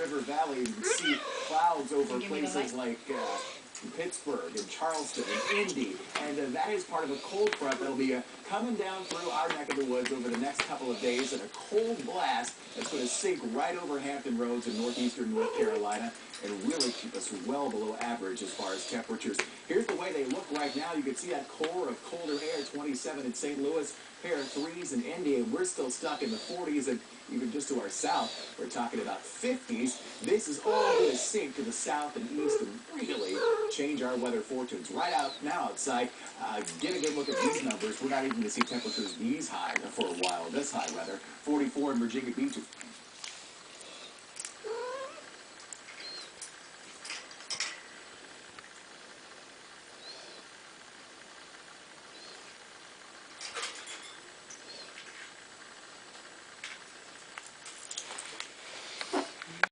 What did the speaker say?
River Valley, you can see clouds over places like Pittsburgh and Charleston and Indy, and that is part of a cold front that'll be coming down through our neck of the woods over the next couple of days, and a cold blast that's going to sink right over Hampton Roads in northeastern North Carolina and really keep us well below average as far as temperatures. Here's the way they look right now. You can see that core of colder air, 27 in St. Louis, pair of 3s in Indy, and we're still stuck in the 40s, and even just to our south, we're talking about 50s. This is all going to sink to the south and east and really change our weather fortunes. Right out now outside, get a good look at these numbers. We're not even going to see temperatures these high for a while, this high weather. 44 in Virginia Beach.